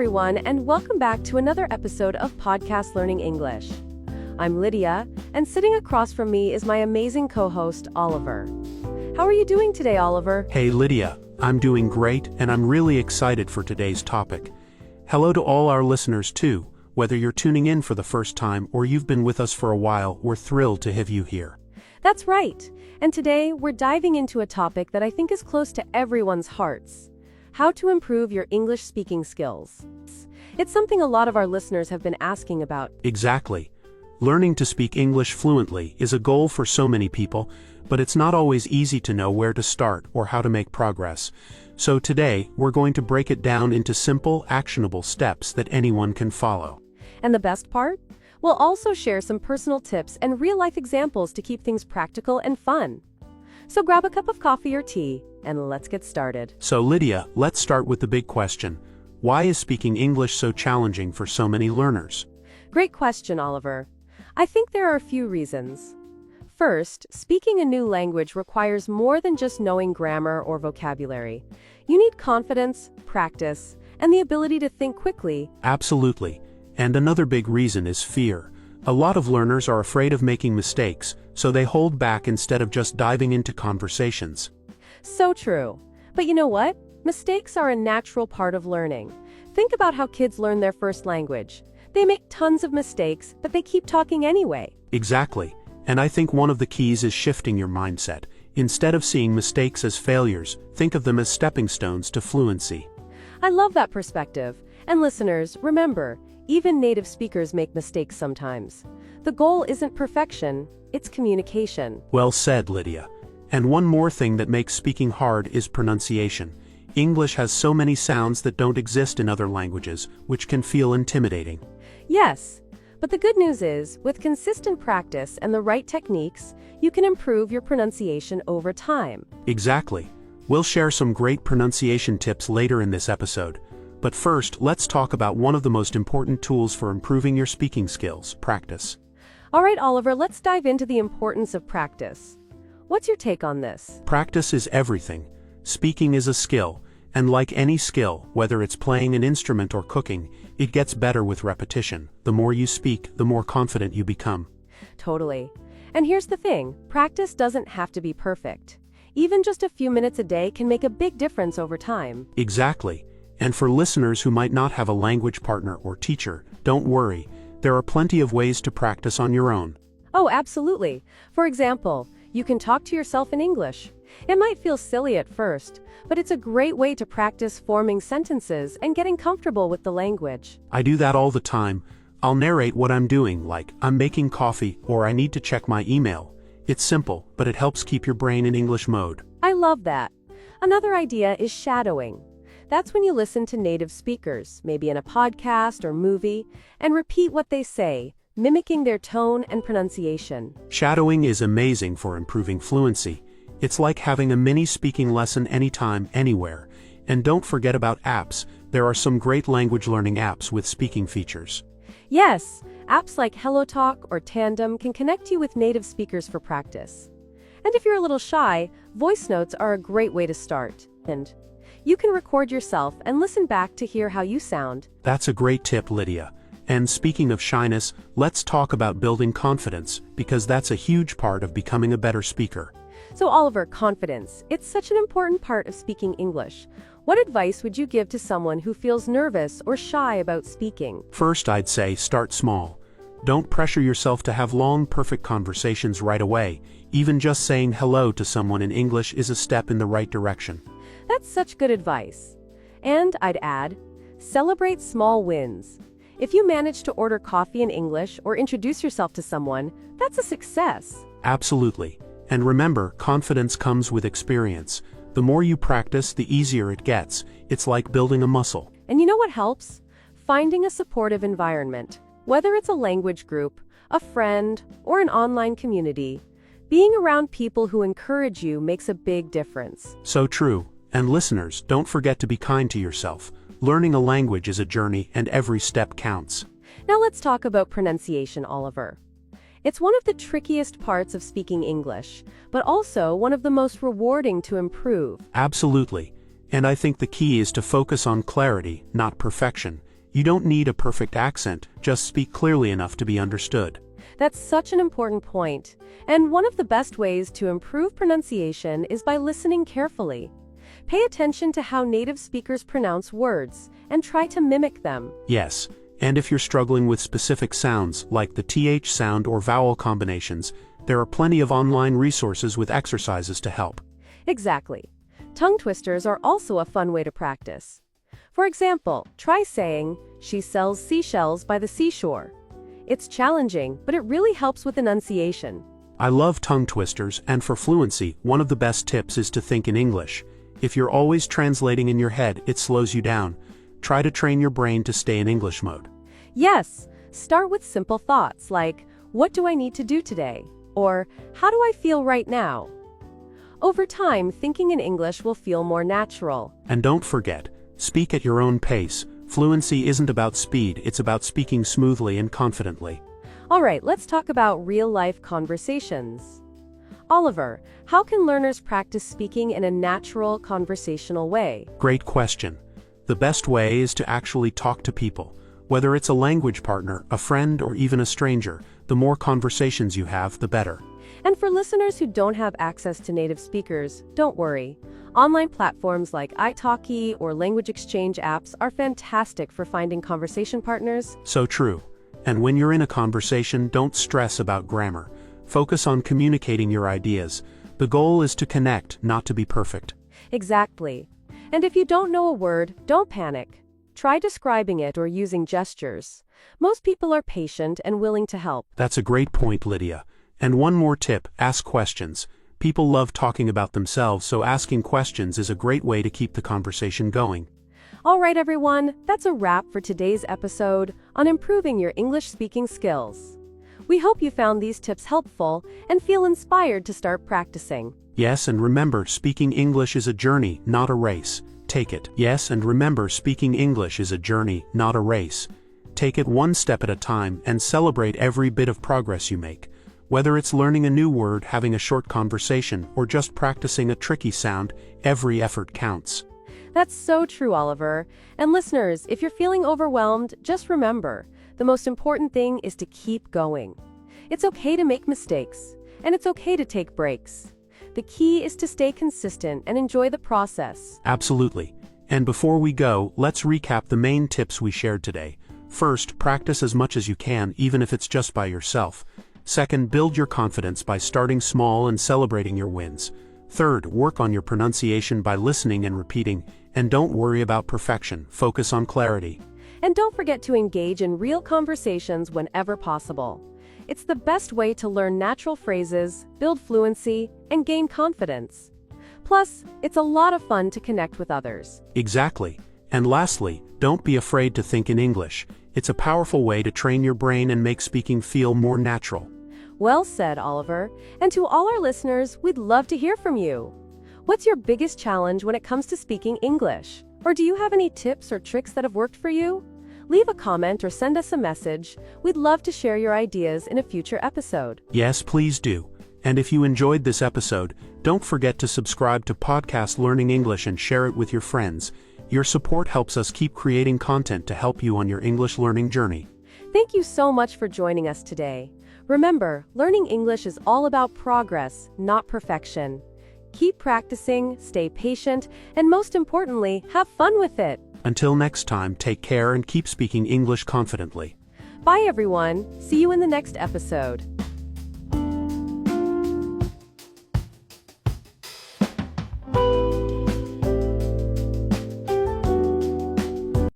everyone, and welcome back to another episode of Podcast Learning English. I'm Lydia, and sitting across from me is my amazing co-host, Oliver. How are you doing today, Oliver? Hey Lydia, I'm doing great, and I'm really excited for today's topic. Hello to all our listeners too. Whether you're tuning in for the first time or you've been with us for a while, we're thrilled to have you here. That's right. And today, we're diving into a topic that I think is close to everyone's hearts. How to improve your English speaking skills. It's something a lot of our listeners have been asking about. Exactly. Learning to speak English fluently is a goal for so many people, but it's not always easy to know where to start or how to make progress. So today, we're going to break it down into simple, actionable steps that anyone can follow. And the best part? We'll also share some personal tips and real-life examples to keep things practical and fun. So grab a cup of coffee or tea, and let's get started. So Lydia, let's start with the big question. Why is speaking English so challenging for so many learners? Great question, Oliver. I think there are a few reasons. First, speaking a new language requires more than just knowing grammar or vocabulary. You need confidence, practice, and the ability to think quickly. Absolutely. And another big reason is fear. A lot of learners are afraid of making mistakes, so they hold back instead of just diving into conversations. So true. But you know what? Mistakes are a natural part of learning. Think about how kids learn their first language. They make tons of mistakes, but they keep talking anyway. Exactly. And I think one of the keys is shifting your mindset. Instead of seeing mistakes as failures, think of them as stepping stones to fluency. I love that perspective. And listeners, remember, even native speakers make mistakes sometimes. The goal isn't perfection, it's communication. Well said, Lydia. And one more thing that makes speaking hard is pronunciation. English has so many sounds that don't exist in other languages, which can feel intimidating. Yes, but the good news is, with consistent practice and the right techniques, you can improve your pronunciation over time. Exactly. We'll share some great pronunciation tips later in this episode. But first, let's talk about one of the most important tools for improving your speaking skills, practice. All right, Oliver, let's dive into the importance of practice. What's your take on this? Practice is everything. Speaking is a skill, and like any skill, whether it's playing an instrument or cooking, it gets better with repetition. The more you speak, the more confident you become. Totally. And here's the thing, practice doesn't have to be perfect. Even just a few minutes a day can make a big difference over time. Exactly. And for listeners who might not have a language partner or teacher, don't worry. There are plenty of ways to practice on your own. Oh, absolutely. For example, you can talk to yourself in English. It might feel silly at first, but it's a great way to practice forming sentences and getting comfortable with the language. I do that all the time. I'll narrate what I'm doing, like I'm making coffee or I need to check my email. It's simple, but it helps keep your brain in English mode. I love that. Another idea is shadowing. That's when you listen to native speakers, maybe in a podcast or movie, and repeat what they say, mimicking their tone and pronunciation. Shadowing is amazing for improving fluency. It's like having a mini speaking lesson anytime, anywhere. And don't forget about apps. There are some great language learning apps with speaking features. Yes, apps like HelloTalk or Tandem can connect you with native speakers for practice. And if you're a little shy, voice notes are a great way to start. And you can record yourself and listen back to hear how you sound. That's a great tip, Lydia. And speaking of shyness, let's talk about building confidence, because that's a huge part of becoming a better speaker. So Oliver, confidence. It's such an important part of speaking English. What advice would you give to someone who feels nervous or shy about speaking? First, I'd say start small. Don't pressure yourself to have long, perfect conversations right away. Even just saying hello to someone in English is a step in the right direction. That's such good advice. And I'd add, celebrate small wins. If you manage to order coffee in English or introduce yourself to someone, that's a success. Absolutely. And remember, confidence comes with experience. The more you practice, the easier it gets. It's like building a muscle. And you know what helps? Finding a supportive environment. Whether it's a language group, a friend, or an online community, being around people who encourage you makes a big difference. So true. And listeners, don't forget to be kind to yourself. Learning a language is a journey, and every step counts. Now let's talk about pronunciation, Oliver. It's one of the trickiest parts of speaking English, but also one of the most rewarding to improve. Absolutely. And I think the key is to focus on clarity, not perfection. You don't need a perfect accent, just speak clearly enough to be understood. That's such an important point. And one of the best ways to improve pronunciation is by listening carefully. Pay attention to how native speakers pronounce words and try to mimic them. Yes, and if you're struggling with specific sounds, like the TH sound or vowel combinations, there are plenty of online resources with exercises to help. Exactly. Tongue twisters are also a fun way to practice. For example, try saying, "She sells seashells by the seashore." It's challenging, but it really helps with enunciation. I love tongue twisters, and for fluency, one of the best tips is to think in English. If you're always translating in your head, it slows you down. Try to train your brain to stay in English mode. Yes, start with simple thoughts like, "What do I need to do today?" Or, "How do I feel right now?" Over time, thinking in English will feel more natural. And don't forget, speak at your own pace. Fluency isn't about speed, it's about speaking smoothly and confidently. All right, let's talk about real-life conversations. Oliver, how can learners practice speaking in a natural, conversational way? Great question. The best way is to actually talk to people. Whether it's a language partner, a friend, or even a stranger, the more conversations you have, the better. And for listeners who don't have access to native speakers, don't worry. Online platforms like italki or language exchange apps are fantastic for finding conversation partners. So true. And when you're in a conversation, don't stress about grammar. Focus on communicating your ideas. The goal is to connect, not to be perfect. Exactly. And if you don't know a word, don't panic. Try describing it or using gestures. Most people are patient and willing to help. That's a great point, Lydia. And one more tip, ask questions. People love talking about themselves, so asking questions is a great way to keep the conversation going. All right, everyone, that's a wrap for today's episode on improving your English speaking skills. We hope you found these tips helpful and feel inspired to start practicing. Yes, and remember, speaking English is a journey, not a race. Take it. Yes, and remember, speaking English is a journey, not a race. Take it one step at a time and celebrate every bit of progress you make. Whether it's learning a new word, having a short conversation, or just practicing a tricky sound, every effort counts. That's so true, Oliver. And listeners, if you're feeling overwhelmed, just remember, the most important thing is to keep going. It's okay to make mistakes, and it's okay to take breaks. The key is to stay consistent and enjoy the process. Absolutely. And before we go, let's recap the main tips we shared today. First, practice as much as you can, even if it's just by yourself. Second, build your confidence by starting small and celebrating your wins. Third, work on your pronunciation by listening and repeating. And don't worry about perfection, focus on clarity. And don't forget to engage in real conversations whenever possible. It's the best way to learn natural phrases, build fluency, and gain confidence. Plus, it's a lot of fun to connect with others. Exactly. And lastly, don't be afraid to think in English. It's a powerful way to train your brain and make speaking feel more natural. Well said, Oliver. And to all our listeners, we'd love to hear from you. What's your biggest challenge when it comes to speaking English? Or do you have any tips or tricks that have worked for you? Leave a comment or send us a message. We'd love to share your ideas in a future episode. Yes, please do. And if you enjoyed this episode, don't forget to subscribe to Podcast Learning English and share it with your friends. Your support helps us keep creating content to help you on your English learning journey. Thank you so much for joining us today. Remember, learning English is all about progress, not perfection. Keep practicing, stay patient, and most importantly, have fun with it. Until next time, take care and keep speaking English confidently. Bye, everyone. See you in the next episode.